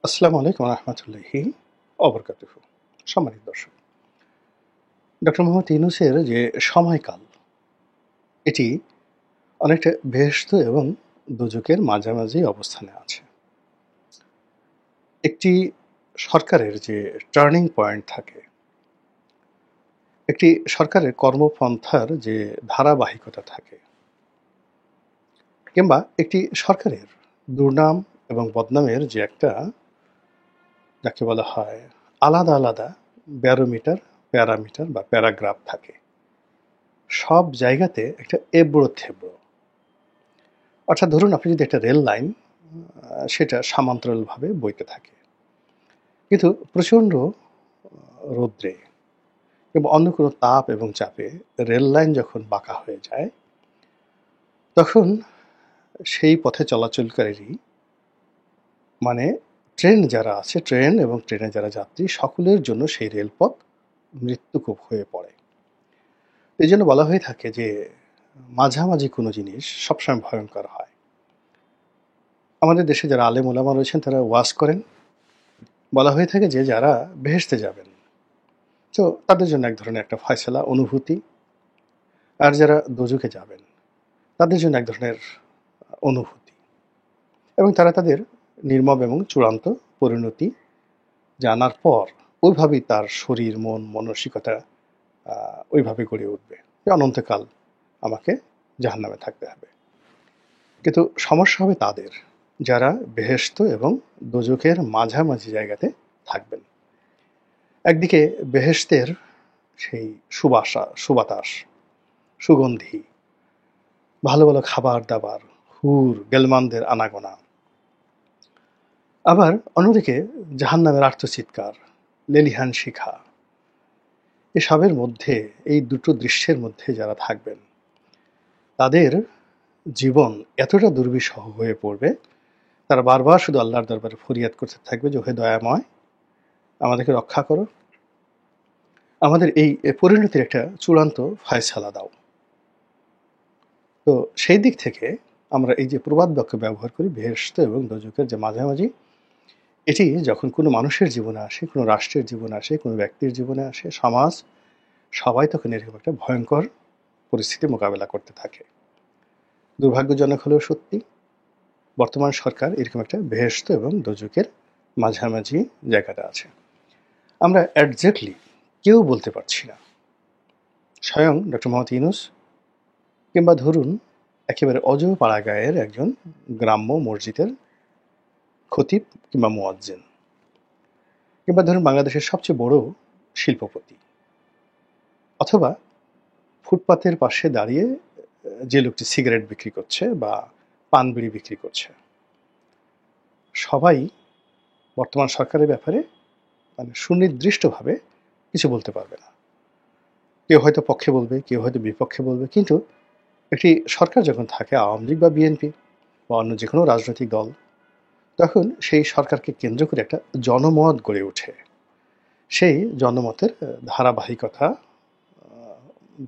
আসসালামু আলাইকুম রহমতুল্লাহি অবরকাতুহু। সম্মানিত দর্শক, ডক্টর মোহাম্মদ ইউনূসের যে সময়কাল, এটি অনেকটা বেহেশত এবং দোজখের মাঝামাঝি অবস্থানে আছে। একটি সরকারের যে টার্নিং পয়েন্ট থাকে, একটি সরকারের কর্মপন্থার যে ধারাবাহিকতা থাকে, কিংবা একটি সরকারের দুর্নাম এবং বদনামের যে একটা, যাকে বলা হয়, আলাদা আলাদা প্যারামিটার বা প্যারাগ্রাফ থাকে, সব জায়গাতে একটা এবড়ো থেবড়ো। অর্থাৎ ধরুন, আপনি যদি একটা রেল লাইন, সেটা সমান্তরালভাবে বইতে থাকে, কিন্তু প্রচণ্ড রৌদ্রে কিংবা অন্য কোনো তাপ এবং চাপে রেল লাইন যখন বাঁকা হয়ে যায়, তখন সেই পথে চলাচলকারী, মানে ট্রেন যারা আছে, ট্রেন এবং ট্রেনে যারা যাত্রী, সকলের জন্য সেই রেলপথ মৃত্যুকূপ হয়ে পড়ে। এই জন্য বলা হয়ে থাকে যে মাঝামাঝি কোনো জিনিস সবসময় ভয়ঙ্কর হয়। আমাদের দেশে যারা আলেম ওলামা রয়েছেন, তারা ওয়াজ করেন, বলা হয়ে থাকে যে যারা বেহেশতে যাবেন, তো তাদের জন্য এক ধরনের একটা ফয়সালা অনুভূতি, আর যারা দোজখে যাবেন তাদের জন্য এক ধরনের অনুভূতি, এবং তারা তাদের নির্মম এবং চূড়ান্ত পরিণতি জানার পর ওইভাবেই তার শরীর, মন, মানসিকতা ওইভাবে গড়ে উঠবে যে অনন্তকাল আমাকে জাহান্নামে থাকতে হবে। কিন্তু সমস্যা হবে তাদের যারা বেহেশত এবং দোজখের মাঝামাঝি জায়গাতে থাকবেন। একদিকে বেহেশতের সেই সুবাতাস, সুগন্ধি, ভালো ভালো খাবার দাবার, হুর গেলমানদের আনাগোনা। আবার অন্যদিকে জাহান্নামের আর্তচিৎকার, লেলিহান শিখা। এসবের মধ্যে, এই দুটো দৃশ্যের মধ্যে যারা থাকবেন, তাদের জীবন এতটা দুর্বিষহ হয়ে পড়বে, তারা বারবার শুধু আল্লাহর দরবারে ফরিয়াদ করতে থাকবে যে, হে দয়াময়, আমাদেরকে রক্ষা করো, আমাদের এই পরিণতির একটা চূড়ান্ত ফয়সালা দাও। তো সেই দিক থেকে আমরা এই যে প্রবাদ বাক্য ব্যবহার করি, বেহেশত এবং দোজখের যে মাঝামাঝি, এটি যখন কোনো মানুষের জীবনে আসে, কোনো রাষ্ট্রের জীবনে আসে, কোনো ব্যক্তির জীবনে আসে, সমাজ সবাই তখন এরকম একটা ভয়ঙ্কর পরিস্থিতি মোকাবেলা করতে থাকে। দুর্ভাগ্যজনক হলেও সত্যি, বর্তমান সরকার এরকম একটা বেহেশত এবং দোজখের মাঝামাঝি জায়গাটা আছে। আমরা একজ্যাক্টলি কেউ বলতে পারছি না। স্বয়ং ডক্টর মোহাম্মদ ইউনূস, কিংবা ধরুন একেবারে অজপাড়া গায়ের একজন গ্রাম্য মসজিদের খতিব কিংবা মুয়াজ্জিন, কিংবা ধরুন বাংলাদেশের সবচেয়ে বড় শিল্পপতি, অথবা ফুটপাতের পাশে দাঁড়িয়ে যে লোকটি সিগারেট বিক্রি করছে বা পান বিড়ি বিক্রি করছে, সবাই বর্তমান সরকারের ব্যাপারে সুনির্দিষ্টভাবে কিছু বলতে পারবে না। কেউ হয়তো পক্ষে বলবে, কেউ হয়তো বিপক্ষে বলবে, কিন্তু একটি সরকার যখন থাকে, আওয়ামী লীগ বা বিএনপি বা অন্য যে কোনো রাজনৈতিক দল, তখন সেই সরকারকে কেন্দ্র করে একটা জনমত গড়ে ওঠে। সেই জনমতের ধারাবাহিকতা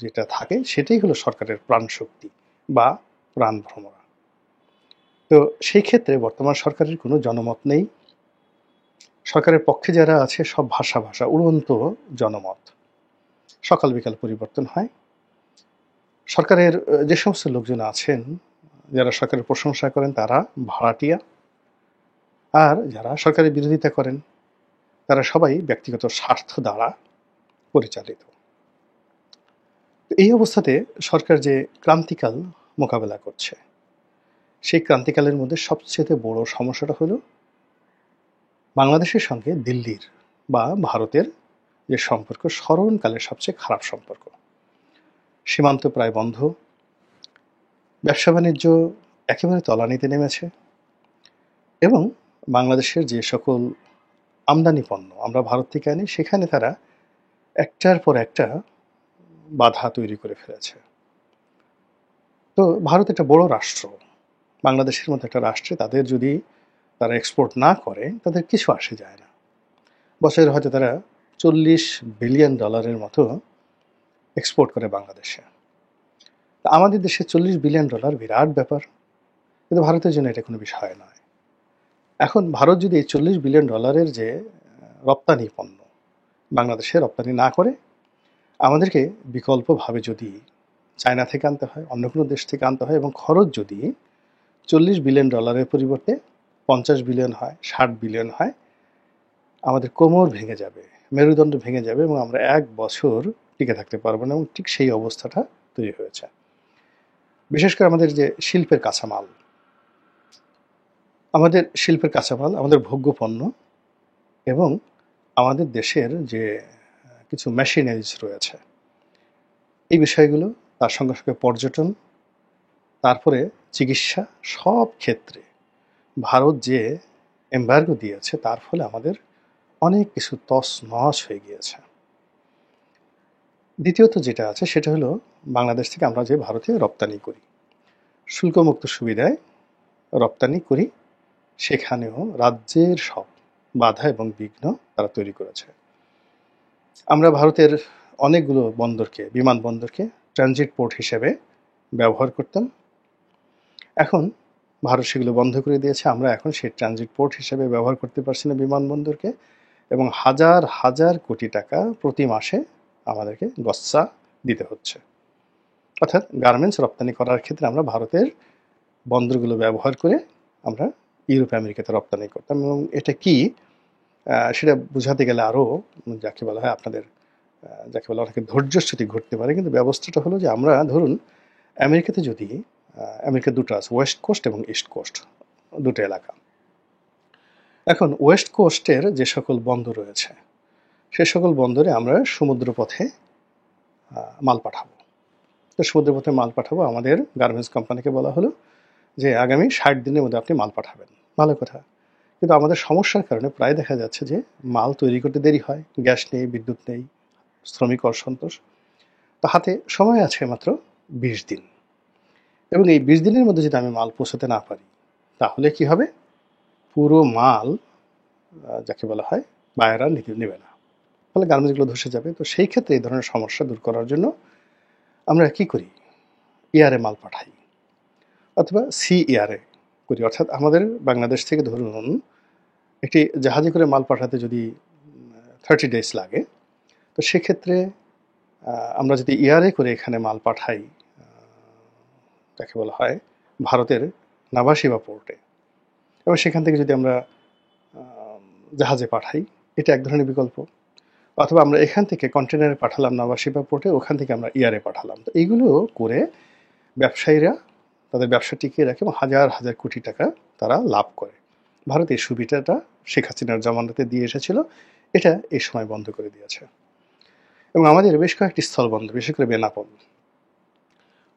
যেটা থাকে, সেটাই হলো সরকারের প্রাণশক্তি বা প্রাণ ভ্রমরা। তো সেই ক্ষেত্রে বর্তমান সরকারের কোনো জনমত নেই। সরকারের পক্ষে যারা আছে, সব ভাষা উড়ন্ত জনমত, সকাল বিকাল পরিবর্তন হয়। সরকারের যে সমস্ত লোকজন আছেন, যারা সরকারের প্রশংসা করেন, তারা ভাড়াটিয়া, আর যারা সরকারের বিরোধিতা করেন, তারা সবাই ব্যক্তিগত স্বার্থ দ্বারা পরিচালিত। এই অবস্থাতে সরকার যে ক্রান্তিকাল মোকাবেলা করছে, সেই ক্রান্তিকালের মধ্যে সবচেয়ে বড় সমস্যাটা হলো বাংলাদেশের সঙ্গে দিল্লির বা ভারতের যে সম্পর্ক, স্মরণকালের সবচেয়ে খারাপ সম্পর্ক। সীমান্ত প্রায় বন্ধ, ব্যবসা বাণিজ্য একেবারে তলানিতে নেমেছে, এবং বাংলাদেশের যে সকল আমদানি পণ্য আমরা ভারত থেকে আনি, সেখানে তারা একটার পর একটা বাধা তৈরি করে ফেলেছে। তো ভারত একটা বড় রাষ্ট্র, বাংলাদেশের মতো একটা রাষ্ট্রে তাদের যদি তারা এক্সপোর্ট না করে, তাদের কিছু আসে যায় না। বছরে হয়তো তারা $40 বিলিয়ন মতো এক্সপোর্ট করে বাংলাদেশে। আমাদের দেশে $40 বিলিয়ন বিরাট ব্যাপার, কিন্তু ভারতের জন্য এটা কোনো বিষয় নয়। এখন ভারত যদি এই $40 বিলিয়ন যে রপ্তানি পণ্য বাংলাদেশে রপ্তানি না করে, আমাদেরকে বিকল্পভাবে যদি চায়না থেকে আনতে হয়, অন্য কোনো দেশ থেকে আনতে হয়, এবং খরচ যদি $40 বিলিয়ন পরিবর্তে 50 বিলিয়ন হয়, 60 বিলিয়ন হয়, আমাদের কোমর ভেঙে যাবে, মেরুদণ্ড ভেঙে যাবে, এবং আমরা 1 বছর টিকে থাকতে পারবো না। এবং ঠিক সেই অবস্থাটা তৈরি হয়েছে। বিশেষ করে আমাদের যে শিল্পের কাঁচামাল, আমাদের ভোগ্য পণ্য, এবং আমাদের দেশের যে কিছু মেশিনারিজ রয়েছে, এই বিষয়গুলো, তার সঙ্গে সঙ্গে পর্যটন, তারপরে চিকিৎসা, সব ক্ষেত্রে ভারত যে এম্বার্গো দিয়েছে, তার ফলে আমাদের অনেক কিছু তছনছ হয়ে গিয়েছে। দ্বিতীয়ত যেটা আছে সেটা হলো, বাংলাদেশ থেকে আমরা যে ভারতে রপ্তানি করি, শুল্কমুক্ত সুবিধায় রপ্তানি করি, সেখানেও রাজ্যের সব বাধা এবং বিঘ্ন তারা তৈরি করেছে। আমরা ভারতের অনেকগুলো বন্দরকে, বিমানবন্দরকে ট্রানজিট পোর্ট হিসেবে ব্যবহার করতাম। এখন ভারত সেগুলো বন্ধ করে দিয়েছে। আমরা এখন সেই ট্রানজিট পোর্ট হিসেবে ব্যবহার করতে পারছি না বিমানবন্দরকে, এবং হাজার হাজার কোটি টাকা প্রতি মাসে আমাদেরকে গচ্চা দিতে হচ্ছে। অর্থাৎ গার্মেন্টস রপ্তানি করার ক্ষেত্রে আমরা ভারতের বন্দরগুলো ব্যবহার করে আমরা ইউরোপ আমেরিকাতে রপ্তানি করতাম। এবং এটা কি, সেটা বোঝাতে গেলে আরও যাকে বলা হয় যাকে বলা অনেকে ধৈর্যচ্যুতি ঘটতে পারে। কিন্তু ব্যবস্থাটা হলো যে, আমরা ধরুন আমেরিকাতে যদি, আমেরিকা দুটো আছে, ওয়েস্ট কোস্ট এবং ইস্ট কোস্ট, দুটো এলাকা। এখন ওয়েস্ট কোস্টের যে সকল বন্দর রয়েছে, সে সকল বন্দরে আমরা সমুদ্রপথে মাল পাঠাবো। তো সমুদ্রপথে মাল পাঠাবো, আমাদের গার্মেন্টস কোম্পানিকে বলা হলো যে আগামী 60 দিনের মধ্যে আপনি মাল পাঠাবেন। ভালো কথা। কিন্তু আমাদের সমস্যার কারণে প্রায় দেখা যাচ্ছে যে মাল তৈরি করতে দেরি হয়, গ্যাস নেই, বিদ্যুৎ নেই, শ্রমিক অসন্তোষ। তো হাতে সময় আছে মাত্র 20 দিন, এবং এই 20 দিনের মধ্যে যদি আমি মাল পৌঁছাতে না পারি, তাহলে কি হবে? পুরো মাল যাকে বলা হয় বায়েরা নেবে না, ফলে গার্মেন্টসগুলো ধসে যাবে। তো সেই ক্ষেত্রে এই ধরনের সমস্যা দূর করার জন্য আমরা কি করি? এয়ারে মাল পাঠাই, অথবা সি এয়ারে করি। অর্থাৎ আমাদের বাংলাদেশ থেকে ধরুন একটি জাহাজে করে মাল পাঠাতে যদি 30 ডেজ লাগে, তো সেক্ষেত্রে আমরা যদি এয়ারে করে এখানে মাল পাঠাই, যাকে বলা হয় ভারতের নাভাসিবা পোর্টে, এবং সেখান থেকে যদি আমরা জাহাজে পাঠাই, এটা এক ধরনের বিকল্প। অথবা আমরা এখান থেকে কন্টেনারে পাঠালাম নাভাসিবা পোর্টে, ওখান থেকে আমরা এয়ারে পাঠালাম। তো এইগুলো করে ব্যবসায়ীরা তাদের ব্যবসা টিকিয়ে রাখে, এবং হাজার হাজার কোটি টাকা তারা লাভ করে। ভারত এই সুবিধাটা শেখ হাসিনার জমানাতে দিয়ে এসেছিল, এটা এই সময় বন্ধ করে দিয়েছে। এবং আমাদের বেশ কয়েকটি স্থলবন্দর, বিশেষ করে বেনাপোল,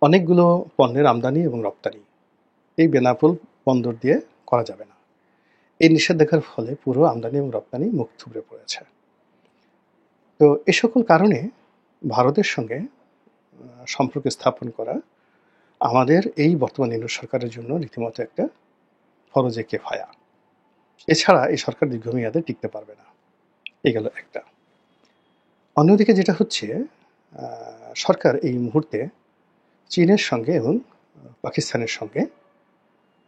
অনেকগুলো পণ্যের আমদানি এবং রপ্তানি এই বেনাপোল বন্দর দিয়ে করা যাবে না। এই নিষেধাজ্ঞার ফলে পুরো আমদানি এবং রপ্তানি মুখ থুবড়ে পড়েছে। তো এ সকল কারণে ভারতের সঙ্গে সম্পর্ক স্থাপন করা আমাদের এই বর্তমান ইউনিট সরকারের জন্য রীতিমতো একটা ফরজে কেফায়া। এছাড়া এই সরকার দীর্ঘমেয়াদে টিকতে পারবে না। এই গেল একটা। অন্যদিকে যেটা হচ্ছে, সরকার এই মুহূর্তে চীনের সঙ্গে এবং পাকিস্তানের সঙ্গে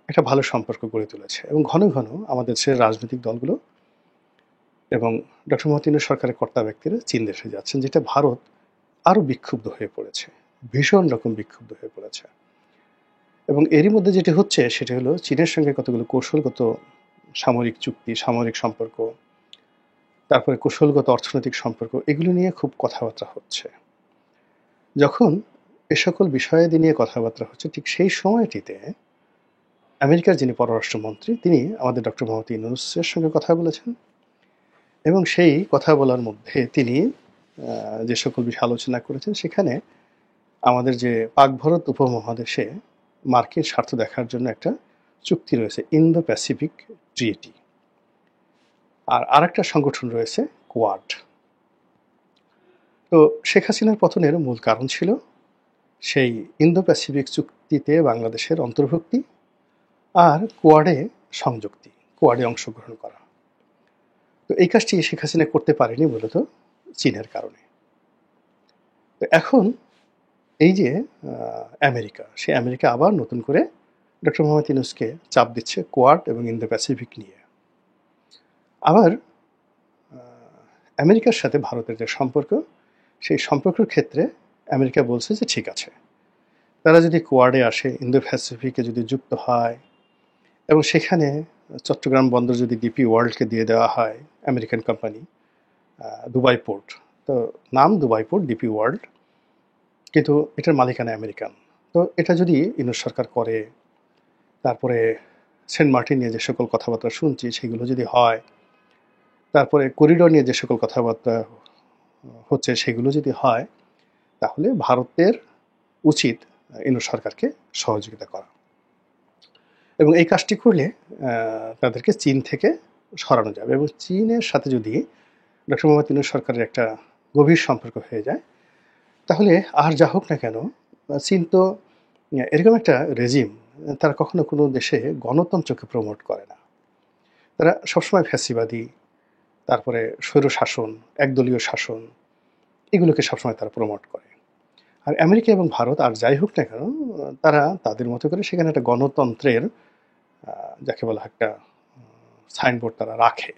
একটা ভালো সম্পর্ক গড়ে তুলেছে, এবং ঘন ঘন আমাদের দেশের রাজনৈতিক দলগুলো এবং ডক্টর মোহাম্মদ ইউনূস সরকারের কর্তা ব্যক্তিরা চীন দেশে যাচ্ছেন, যেটা ভারত আরও বিক্ষুব্ধ হয়ে পড়েছে, ভীষণ রকম বিক্ষুব্ধ হয়ে পড়েছে। এবং এরই মধ্যে যেটি হচ্ছে সেটা হলো, চীনের সঙ্গে কতগুলো কৌশলগত সামরিক চুক্তি, সামরিক সম্পর্ক, তারপরে কৌশলগত অর্থনৈতিক সম্পর্ক, এগুলো নিয়ে খুব কথাবার্তা হচ্ছে। যখন এ সকল বিষয়াদি নিয়ে কথাবার্তা হচ্ছে, ঠিক সেই সময়টিতে আমেরিকার যিনি পররাষ্ট্রমন্ত্রী, তিনি আমাদের ডক্টর মোহাম্মদ ইউনূসের সঙ্গে কথা বলেছেন, এবং সেই কথা বলার মধ্যে তিনি যে সকল বিষয় আলোচনা করেছেন, সেখানে আমাদের যে পাক ভারত উপমহাদেশে মার্কিন স্বার্থ দেখার জন্য একটা চুক্তি রয়েছে, ইন্দো প্যাসিফিক ট্রিটি, আর আরেকটা সংগঠন রয়েছে কোয়াড। তো শেখ হাসিনার পতনের মূল কারণ ছিল সেই ইন্দো প্যাসিফিক চুক্তিতে বাংলাদেশের অন্তর্ভুক্তি, আর কোয়াডে সংযুক্তি, কোয়াডে অংশগ্রহণ করা। তো এই কাজটি শেখ হাসিনা করতে পারেনি মূলত চীনের কারণে। তো এখন এই যে আমেরিকা, সেই আমেরিকা আবার নতুন করে ডক্টর মোহাম্মদ ইউনূসকে চাপ দিচ্ছে কোয়াড এবং ইন্দো প্যাসিফিক নিয়ে। আবার আমেরিকার সাথে ভারতের যে সম্পর্ক, সেই সম্পর্কের ক্ষেত্রে আমেরিকা বলছে যে ঠিক আছে, তারা যদি কোয়াডে আসে, ইন্দো প্যাসিফিকে যদি যুক্ত হয় এবং সেখানে চট্টগ্রাম বন্দর যদি ডিপি ওয়ার্ল্ডকে দিয়ে দেওয়া হয়, আমেরিকান কোম্পানি, দুবাই পোর্ট, তো নাম দুবাই পোর্ট, ডিপি ওয়ার্ল্ড, কিন্তু এটার মালিকানা আমেরিকান। তো এটা যদি ইউনূস সরকার করে, তারপরে সেন্ট মার্টিন নিয়ে যে সকল কথাবার্তা শুনছি সেগুলো যদি হয়, তারপরে করিডোর নিয়ে যে সকল কথাবার্তা হচ্ছে সেগুলো যদি হয়, তাহলে ভারতের উচিত ইউনূস সরকারকে সহযোগিতা করা, এবং এই কাজটি করলে তাদেরকে চীন থেকে সরানো যাবে। এবং চীনের সাথে যদি ডক্টর মোহাম্মদ ইউনূস সরকারের একটা গভীর সম্পর্ক হয়ে যায়, তাহলে আর যা হোক না কেন, চীন তো এরকম একটা রেজিম, তারা কখনো কোনো দেশে গণতন্ত্রকে প্রমোট করে না। তারা সবসময় ফ্যাসিবাদী, তারপরে স্বৈরশাসন, একদলীয় শাসন, এগুলোকে সবসময় তারা প্রমোট করে। আর আমেরিকা এবং ভারত আর যাই হোক না কেন, তারা তাদের মতো করে সেখানে একটা গণতন্ত্রের যাকে বলা একটা সাইনবোর্ড তারা রাখে।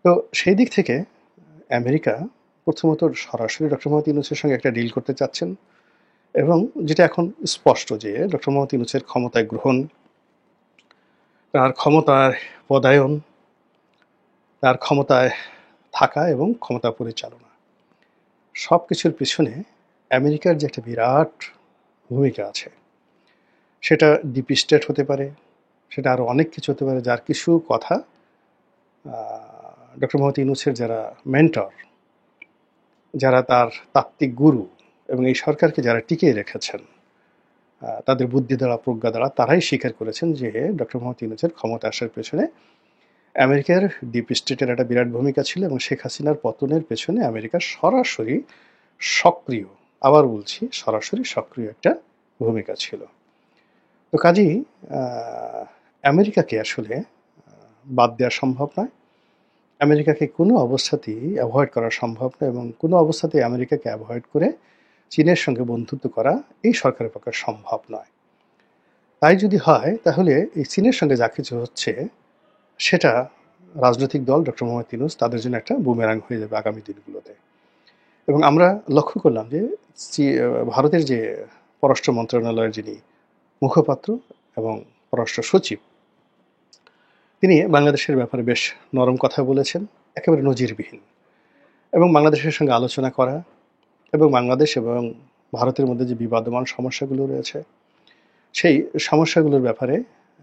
তো সেই দিক থেকে আমেরিকা প্রথমত সরাসরি ডক্টর মোহাম্মদ ইউনূসের সঙ্গে একটা ডিল করতে চাচ্ছেন, এবং যেটা এখন স্পষ্ট যে ডক্টর মোহাম্মদ ইউনূসের ক্ষমতায় গ্রহণ, তার ক্ষমতার পদায়ন, তার ক্ষমতায় থাকা এবং ক্ষমতা পরিচালনা, সব কিছুর পিছনে আমেরিকার যে একটা বিরাট ভূমিকা আছে। সেটা ডিপ স্টেট হতে পারে, সেটা আরও অনেক কিছু হতে পারে, যার কিছু কথা ডক্টর মোহাম্মদ ইউনূসের যারা মেন্টর, যারা তার তাত্ত্বিক গুরু এবং এই সরকারকে যারা টিকিয়ে রেখেছেন তাদের বুদ্ধি দ্বারা, প্রজ্ঞা দ্বারা, তারাই স্বীকার করেছেন যে ডক্টর মোহাম্মদ ইউনূসের ক্ষমতা আসার পেছনে আমেরিকার ডিপ স্টেটের একটা বিরাট ভূমিকা ছিল, এবং শেখ হাসিনার পতনের পেছনে আমেরিকার সরাসরি সক্রিয়, আবার বলছি সরাসরি সক্রিয় একটা ভূমিকা ছিল। তো কাজেই আমেরিকাকে আসলে বাদ দেওয়া সম্ভব নয়, আমেরিকাকে কোনো অবস্থাতেই অ্যাভয়েড করা সম্ভব নয়, এবং কোনো অবস্থাতেই আমেরিকাকে অ্যাভয়েড করে চীনের সঙ্গে বন্ধুত্ব করা এই সরকারের পক্ষে সম্ভব নয়। তাই যদি হয়, তাহলে এই চীনের সঙ্গে যা কিছু হচ্ছে সেটা রাজনৈতিক দল ডক্টর মোহাম্মদ ইউনূস তাদের জন্য একটা বুমেরাং হয়ে যাবে আগামী দিনগুলোতে। এবং আমরা লক্ষ্য করলাম যে ভারতের যে পররাষ্ট্র মন্ত্রণালয়ের যিনি মুখপাত্র এবং পররাষ্ট্র সচিব, তিনি বাংলাদেশের ব্যাপারে বেশ নরম কথা বলেছেন, একেবারে নজিরবিহীন, এবং বাংলাদেশের সঙ্গে আলোচনা করা এবং বাংলাদেশ এবং ভারতের মধ্যে যে বিবাদমান সমস্যাগুলো রয়েছে সেই সমস্যাগুলোর ব্যাপারে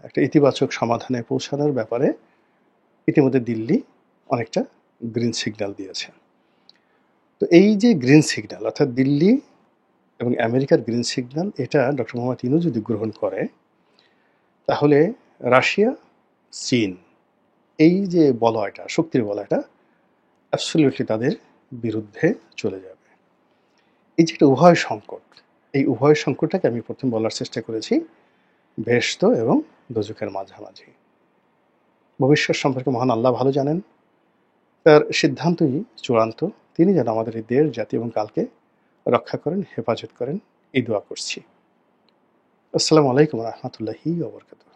একটা ইতিবাচক সমাধানে পৌঁছানোর ব্যাপারে ইতিমধ্যে দিল্লি অনেকটা গ্রিন সিগন্যাল দিয়েছে। তো এই যে গ্রিন সিগন্যাল, অর্থাৎ দিল্লি এবং আমেরিকার গ্রিন সিগন্যাল, এটা ডক্টর মোহাম্মদ ইউনূস যদি গ্রহণ করে, তাহলে রাশিয়া, চীন, এই যে বলয়টা, শক্তির বলয়টা অ্যাবসলিউটলি তাদের বিরুদ্ধে চলে যাবে। এই যে একটা উভয় সংকট, এই উভয় সংকটটাকে আমি প্রথম বলার চেষ্টা করেছি বেহেশত এবং দোজখের মাঝামাঝি। ভবিষ্যৎ সম্পর্কে মহান আল্লাহ ভালো জানেন, তার সিদ্ধান্তই চূড়ান্ত। তিনি যেন আমাদের এই দেশ, জাতি এবং কালকে রক্ষা করেন, হেফাজত করেন, এই দোয়া করছি। আসসালামু আলাইকুম রহমতুল্লাহি ওয়া বারাকাতুহু।